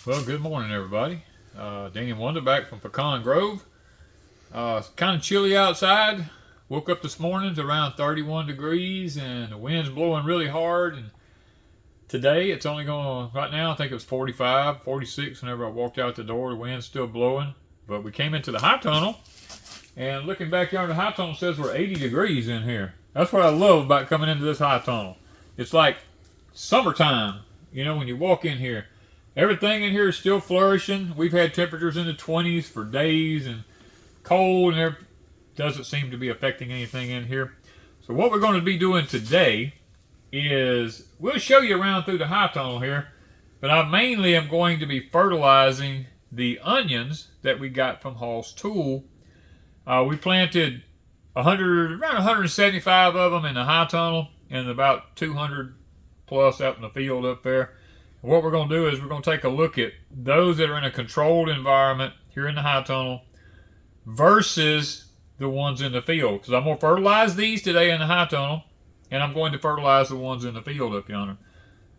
Well, good morning, everybody. Danny and Wanda back from Pecan Grove. It's kind of chilly outside. Woke up this morning, it's around 31 degrees, and the wind's blowing really hard. And today, it's only going, right now, I think it was 45, 46 whenever I walked out the door. The wind's still blowing. But we came into the high tunnel, and looking back here, the high tunnel says we're 80 degrees in here. That's what I love about coming into this high tunnel. It's like summertime, you know, when you walk in here. Everything in here is still flourishing. We've had temperatures in the 20s for days and cold, and there doesn't seem to be affecting anything in here. So what we're going to be doing today is we'll show you around through the high tunnel here, but I mainly am going to be fertilizing the onions that we got from Hall's Tool. We planted around 175 of them in the high tunnel and about 200 plus out in the field up there. What we're going to do is we're going to take a look at those that are in a controlled environment here in the high tunnel versus the ones in the field. Because I'm going to fertilize these today in the high tunnel, and I'm going to fertilize the ones in the field up yonder.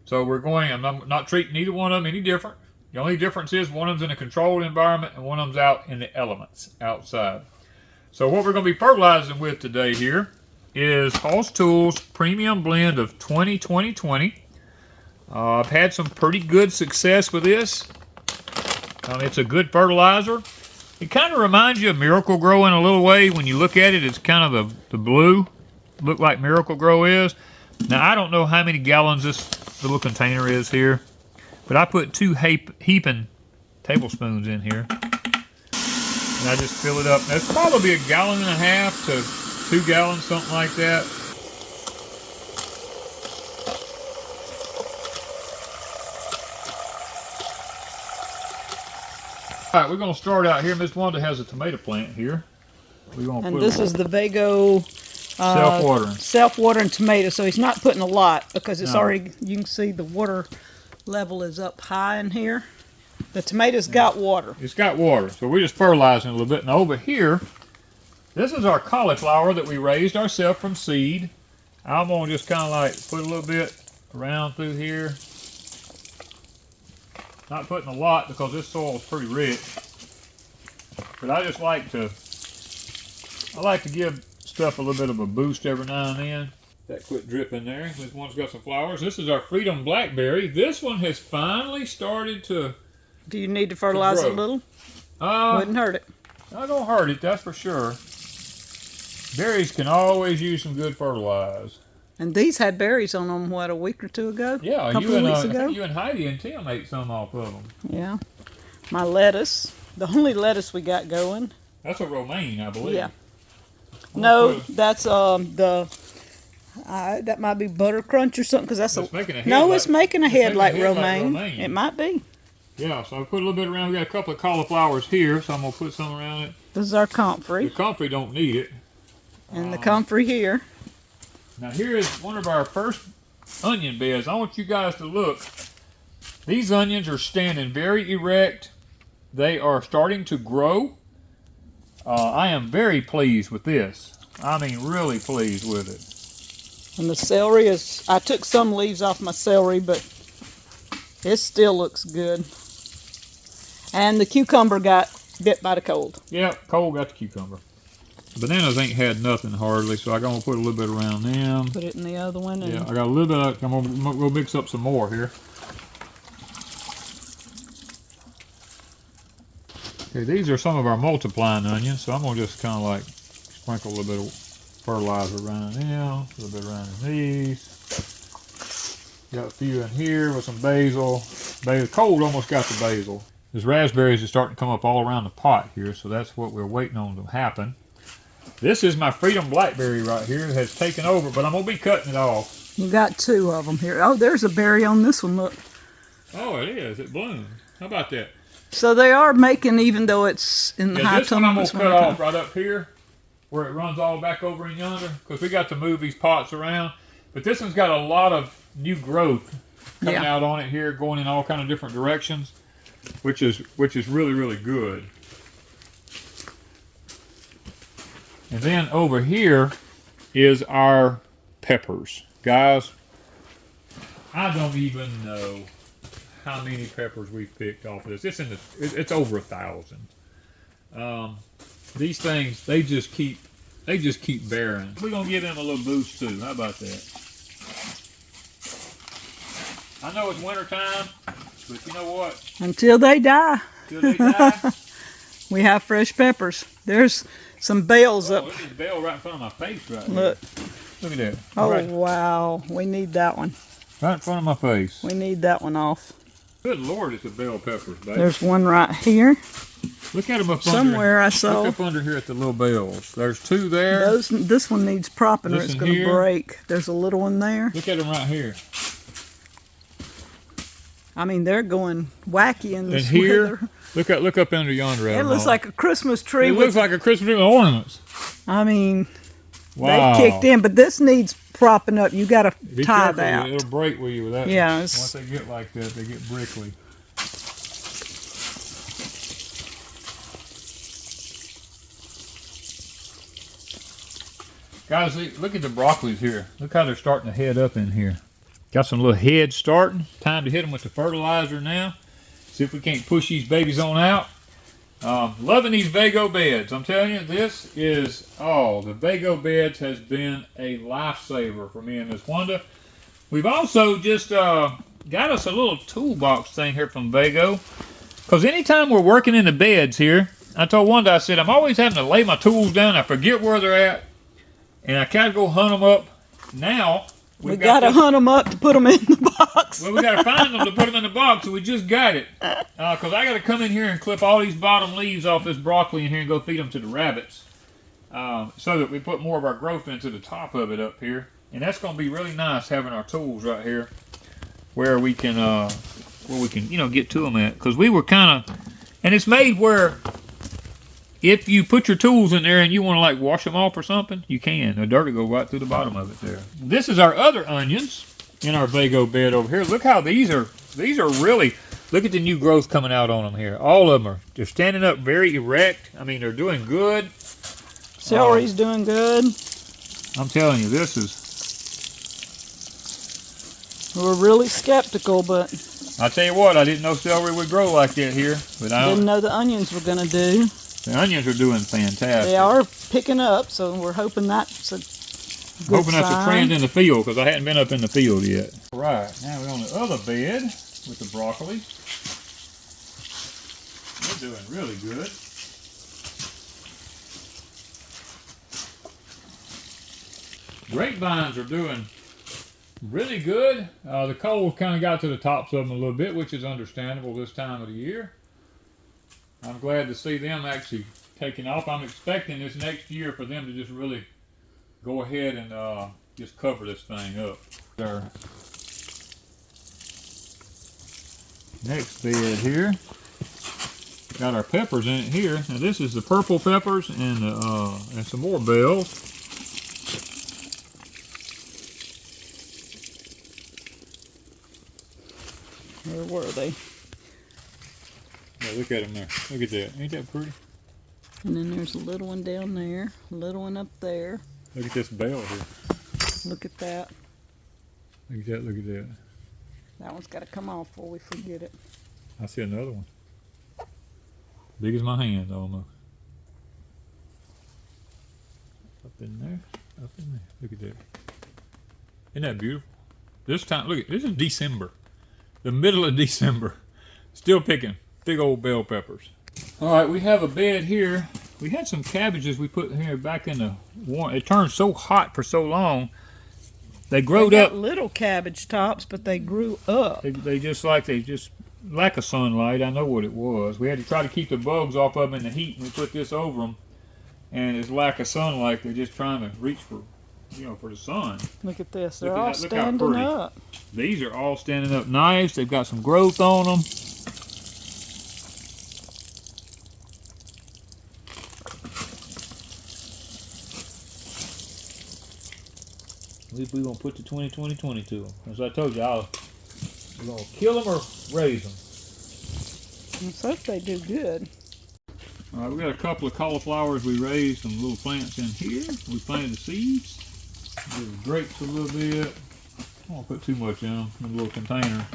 So I'm not treating either one of them any different. The only difference is one of them's in a controlled environment and one of them's out in the elements outside. So what we're going to be fertilizing with today here is Hall's Tools Premium Blend of 20-20-20. I've had some pretty good success with this. It's a good fertilizer. It kind of reminds you of Miracle Grow in a little way. When you look at it, it's kind of the blue, look like Miracle Grow is. Now, I don't know how many gallons this little container is here, but I put 2 heaping tablespoons in here. And I just fill it up. That's probably 1.5 gallons to 2 gallons, something like that. All right, we're going to start out here. Miss Wanda has a tomato plant here. And this is the Vego self-watering tomato. So he's not putting a lot because it's already, you can see the water level is up high in here. The tomato's got water. It's got water, so we're just fertilizing a little bit. And over here, this is our cauliflower that we raised ourselves from seed. I'm going to just kind of like put a little bit around through here. Not putting a lot because this soil is pretty rich, but I just like to give stuff a little bit of a boost every now and then. That quit dripping there. This one's got some flowers. This is our Freedom Blackberry. This one has finally started to. Do you need to fertilize it a little? Wouldn't hurt it. Not gonna hurt it, that's for sure. Berries can always use some good fertilizer. And these had berries on them, what, a week or two ago? Yeah, a couple of weeks ago? I think you and Heidi and Tim ate some off of them. Yeah. My lettuce, the only lettuce we got going. That's a romaine, I believe. Yeah. No, that's that might be butter crunch or something, because that's it's making a head it's making a head like romaine. It might be. Yeah, so I put a little bit around. We got a couple of cauliflowers here, so I'm gonna put some around it. This is our comfrey. The comfrey don't need it. And the comfrey here. Now here is one of our first onion beds. I want you guys to look. These onions are standing very erect. They are starting to grow. I am very pleased with this. I mean, really pleased with it. And the celery is, I took some leaves off my celery, but it still looks good. And the cucumber got bit by the cold. Yeah, cold got the cucumber. Bananas ain't had nothing hardly, so I'm going to put a little bit around them. Put it in the other one. Yeah, I got a little bit of, I'm going to go mix up some more here. Okay, these are some of our multiplying onions, so I'm going to just kind of like sprinkle a little bit of fertilizer around them, a little bit around these. Got a few in here with some basil. Cold almost got the basil. There's raspberries are starting to come up all around the pot here, so that's what we're waiting on to happen. This is my Freedom Blackberry right here. It has taken over, but I'm going to be cutting it off. You got 2 of them here. Oh, there's a berry on this one, look. Oh, it is. It bloomed. How about that? So they are making, even though it's in the high this one tunnel. I'm going to cut off right up here where it runs all back over in yonder because we got to move these pots around. But this one's got a lot of new growth coming out on it here, going in all kind of different directions, which is really, really good. And then over here is our peppers. Guys, I don't even know how many peppers we've picked off of this. It's over 1,000. These things, they just keep bearing. We're gonna give them a little boost too. How about that? I know it's winter time, but you know what? Until they die. Until they die. We have fresh peppers. There's some bales up. Look at this bale right in front of my face right Look. here. Look at that. Oh, Right, wow. We need that one. right in front of my face. We need that one off. Good Lord, it's a bell peppers, baby. There's one right here. Look at them up Somewhere under. I saw. Look up under here at the little bells. There's 2 there. This one needs propping or This it's one going to here. break. There's a little one there. Look at them right here. I mean, they're going wacky in And this here, weather. look up under yonder. It looks like a Christmas tree. It looks like a Christmas tree with ornaments. I mean, Wow. they kicked in, but this needs propping up. You got to Be tie careful, that. it'll break with you with that. Yeah, Once they get like that, they get brickly. Guys, look at the broccolis here. Look how they're starting to head up in here. Got some little heads starting. Time to hit them with the fertilizer now. See if we can't push these babies on out. Loving these Vego beds. I'm telling you, this is, the Vego beds has been a lifesaver for me and Miss Wanda. We've also just got us a little toolbox thing here from Vego. Because anytime we're working in the beds here, I told Wanda, I said, I'm always having to lay my tools down. I forget where they're at. And I kind of go hunt them up. Now, We got to hunt them up to put them in the box. well, we got to find them to put them in the box, so we just got it. Because I got to come in here and clip all these bottom leaves off this broccoli in here and go feed them to the rabbits. So that we put more of our growth into the top of it up here. And that's going to be really nice having our tools right here where we can, get to them at. Because we were kind of, and it's made where if you put your tools in there and you want to like wash them off or something, you can. The dirt will go right through the bottom of it there. This is our other onions in our Vego bed over here. Look how these are really, look at the new growth coming out on them here. All of them they're standing up very erect. I mean, they're doing good. Celery's doing good. I'm telling you, this is, We're really skeptical, but I tell you what, I didn't know celery would grow like that here. But didn't know the onions were going to do. The onions are doing fantastic. They are picking up, so we're hoping that's a good Hoping that's a sign. trend in the field, because I hadn't been up in the field yet. All right, now we're on the other bed with the broccoli. They're doing really good. Grapevines are doing really good. The cold kind of got to the tops of them a little bit, which is understandable this time of the year. I'm glad to see them actually taking off. I'm expecting this next year for them to just really go ahead and just cover this thing up. Our next bed here, got our peppers in it here. Now this is the purple peppers and some more bells. Where were they? Yeah, look at them there. Look at that. Ain't that pretty? And then there's a little one down there, a little one up there. Look at this bell here. Look at that. Look at that. Look at that. That one's got to come off before we forget it. I see another one. Big as my hand almost. Up in there. Up in there. Look at that. Isn't that beautiful? This time, look at this is December. The middle of December. Still picking big old bell peppers. All right, we have a bed here. We had some cabbages we put here back in the warm. It turned so hot for so long. They growed They up. got little cabbage tops, but they grew up. They just lack of sunlight. I know what it was. We had to try to keep the bugs off of them in the heat, and we put this over them. And it's lack of sunlight. They're just trying to reach for the sun. Look at this. They're Look at all that. Look how standing pretty. up. These are all standing up nice. They've got some growth on them. At least we're going to put the 20-20-20 to them. As I told you, we're going to kill them or raise them. Let's hope they do good. All right, we got a couple of cauliflowers we raised, some little plants in here. We planted the seeds. Give the grapes a little bit. I don't want to put too much in them in a little container.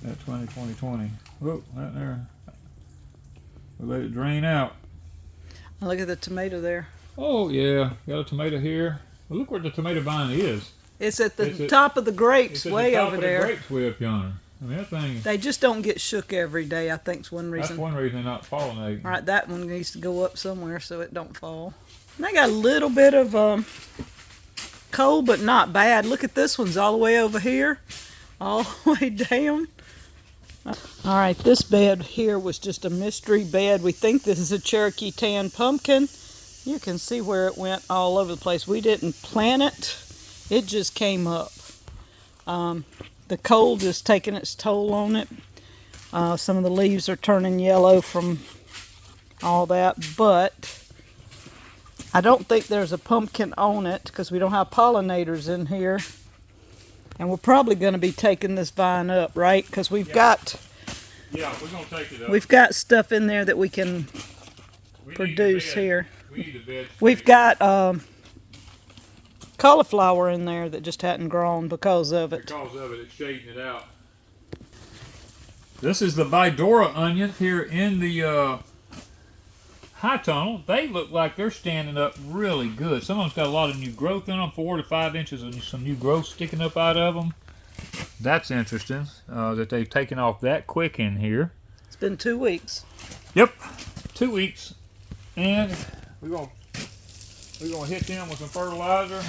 That 20. Whoa, right there. We let it drain out. Look at the tomato there. Oh yeah, got a tomato here. Well, look where the tomato vine is. It's at the top of the grapes, way over there. The grapes way up yonder. I mean, that thing. They just don't get shook every day, I think is one reason. That's one reason they're not pollinating. All right, that one needs to go up somewhere so it don't fall. And they got a little bit of cold, but not bad. Look at this one's all the way over here, all the way down. All right, this bed here was just a mystery bed. We think this is a Cherokee tan pumpkin. You can see where it went all over the place. We didn't plant it. It just came up. The cold is taking its toll on it. Some of the leaves are turning yellow from all that, but I don't think there's a pumpkin on it because we don't have pollinators in here. And we're probably going to be taking this vine up, right? Because we've got... Yeah, we're going to take it up. We've got stuff in there that we can produce here. We've got cauliflower in there that just hadn't grown because of it. Because of it, it's shading it out. This is the Vidora onion here in the high tunnel. They look like they're standing up really good. Some of them's got a lot of new growth in them, 4 to 5 inches of some new growth sticking up out of them. That's interesting that they've taken off that quick in here. It's been 2 weeks. Yep, 2 weeks, and we're gonna hit them with some fertilizer.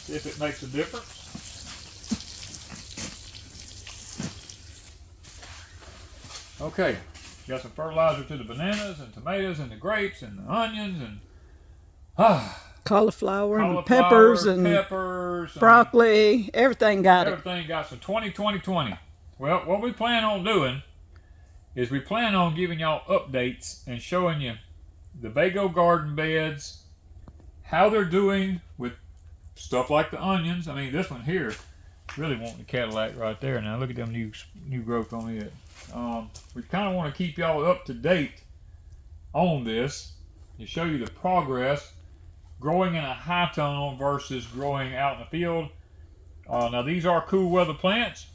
See if it makes a difference. Okay, got some fertilizer to the bananas and tomatoes and the grapes and the onions and cauliflower and peppers and broccoli. Everything got it. Everything got some 20. Well, what we plan on doing is we plan on giving y'all updates and showing you the Vego garden beds, how they're doing with stuff like the onions. I mean, this one here really wanting the Cadillac right there. Now look at them new growth on it. We kind of want to keep y'all up to date on this to show you the progress growing in a high tunnel versus growing out in the field. Now these are cool weather plants,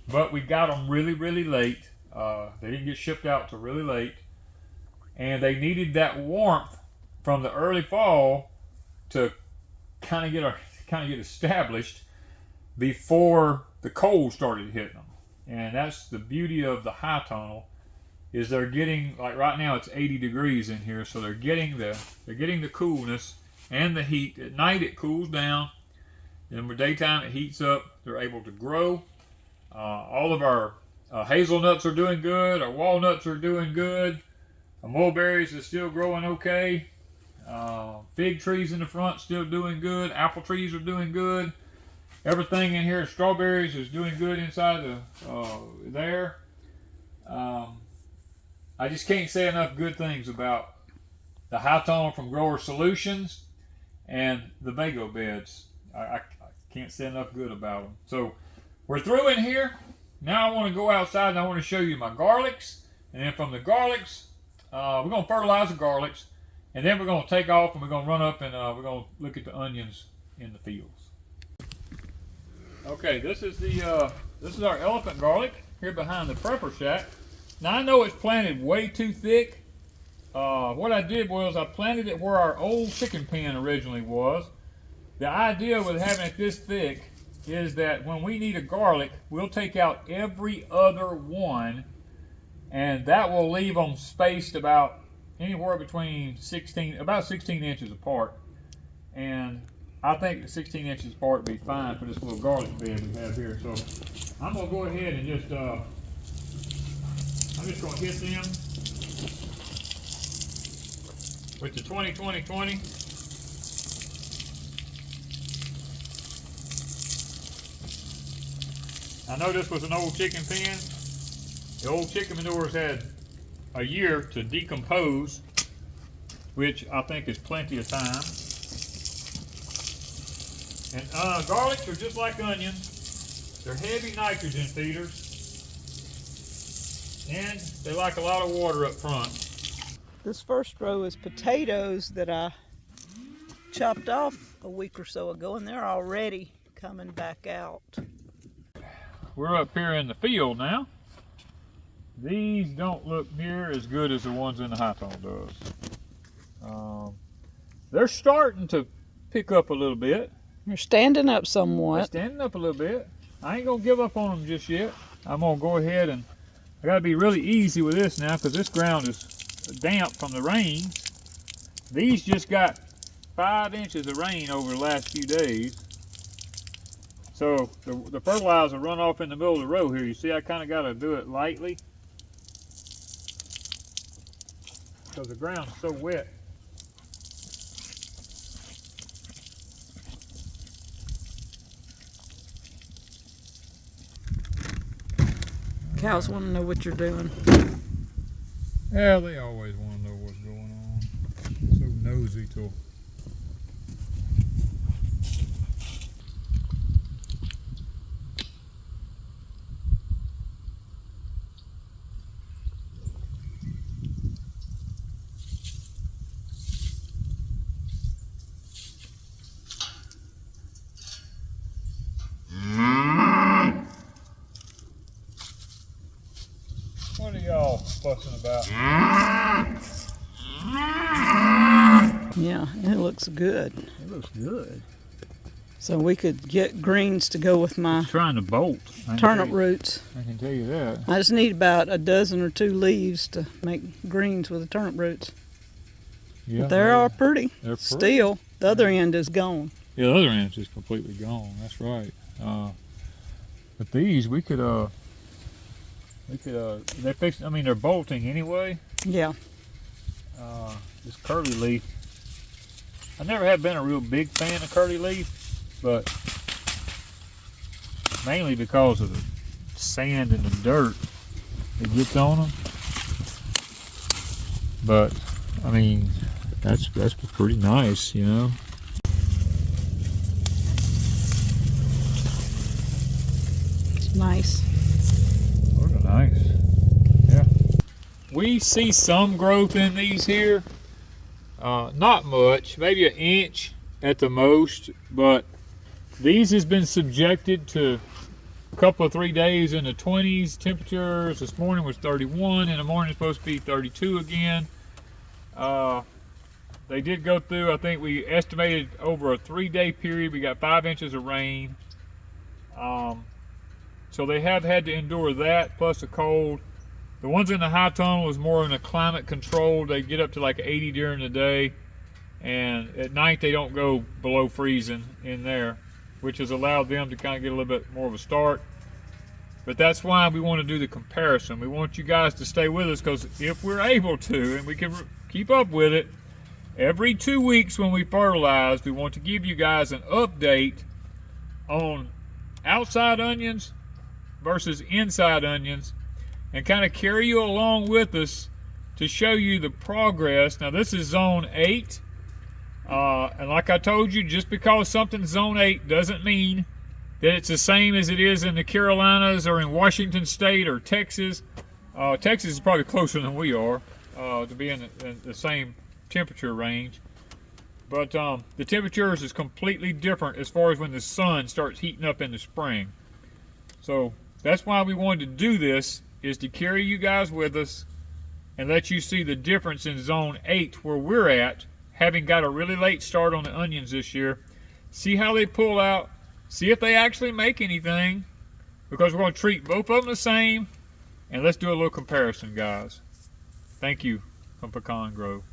but we got them really late. They didn't get shipped out till really late, and they needed that warmth from the early fall to kind of get established before the cold started hitting them. And that's the beauty of the high tunnel, is they're getting, like right now it's 80 degrees in here, so they're getting the coolness and the heat. At night it cools down, and in the daytime it heats up. They're able to grow. All of our hazelnuts are doing good. Our walnuts are doing good. Our mulberries is still growing okay. Fig trees in the front still doing good. Apple trees are doing good. Everything in here, strawberries, is doing good inside there. I just can't say enough good things about the high tunnel from Grower Solutions and the Vego beds. I can't say enough good about them. So we're through in here. Now I want to go outside and I want to show you my garlics. And then from the garlics, we're going to fertilize the garlics. And then we're going to take off and we're going to run up and we're going to look at the onions in the fields. Okay, this is our elephant garlic here behind the prepper shack. Now I know it's planted way too thick. What I did was I planted it where our old chicken pen originally was. The idea with having it this thick is that when we need a garlic, we'll take out every other one, and that will leave them spaced about anywhere between 16 inches apart. And I think the 16 inches apart would be fine for this little garlic bed we have here. So I'm going to go ahead and just, I'm just going to hit them with the 20. I know this was an old chicken pen. The old chicken manures had a year to decompose, which I think is plenty of time. And garlics are just like onions. They're heavy nitrogen feeders. And they like a lot of water up front. This first row is potatoes that I chopped off a week or so ago, and they're already coming back out. We're up here in the field now. These don't look near as good as the ones in the high tone does. They're starting to pick up a little bit. They're standing up somewhat. They're standing up a little bit. I ain't gonna give up on them just yet. I'm gonna go ahead and I gotta be really easy with this now because this ground is damp from the rains. These just got 5 inches of rain over the last few days. So the fertilizer run off in the middle of the row here. You see I kind of got to do it lightly because the ground is so wet. Cows want to know what you're doing. Yeah, they always want to know what's going on. So nosy till. What are y'all fussing about? Yeah, it looks good. It looks good. So we could get greens to go with my Trying to bolt. turnip roots. I can tell you that. I just need about a dozen or 2 leaves to make greens with the turnip roots. Yeah, But they're all pretty. They're pretty. Still, the other end is gone. Yeah, the other end's just completely gone. That's right. But these we could they fix. I mean, they're bolting anyway. Yeah. This curly leaf. I never have been a real big fan of curly leaf, but mainly because of the sand and the dirt that gets on them. But I mean, that's pretty nice, you know. It's nice. Those are nice. Yeah. We see some growth in these here. Not much, maybe 1 inch at the most, but these has been subjected to a couple of 3 days in the 20s temperatures. This morning was 31, in the morning it's supposed to be 32 again. They did go through, I think we estimated over a 3-day period, we got 5 inches of rain. So they have had to endure that, plus the cold. The ones in the high tone was more in a climate controlled. They get up to like 80 during the day, and at night they don't go below freezing in there, which has allowed them to kind of get a little bit more of a start. But that's why we want to do the comparison. We want you guys to stay with us, because if we're able to, and we can keep up with it, every 2 weeks when we fertilize, we want to give you guys an update on outside onions versus inside onions, and kind of carry you along with us to show you the progress. Now this is zone 8, and like I told you, just because something's zone 8 doesn't mean that it's the same as it is in the Carolinas or in Washington State or Texas. Texas is probably closer than we are to be in the same temperature range, but the temperatures is completely different as far as when the sun starts heating up in the spring. So that's why we wanted to do this, is to carry you guys with us and let you see the difference in zone 8 where we're at, having got a really late start on the onions this year. See how they pull out, see if they actually make anything, because we're going to treat both of them the same, and let's do a little comparison, guys. Thank you from Pecan Grove.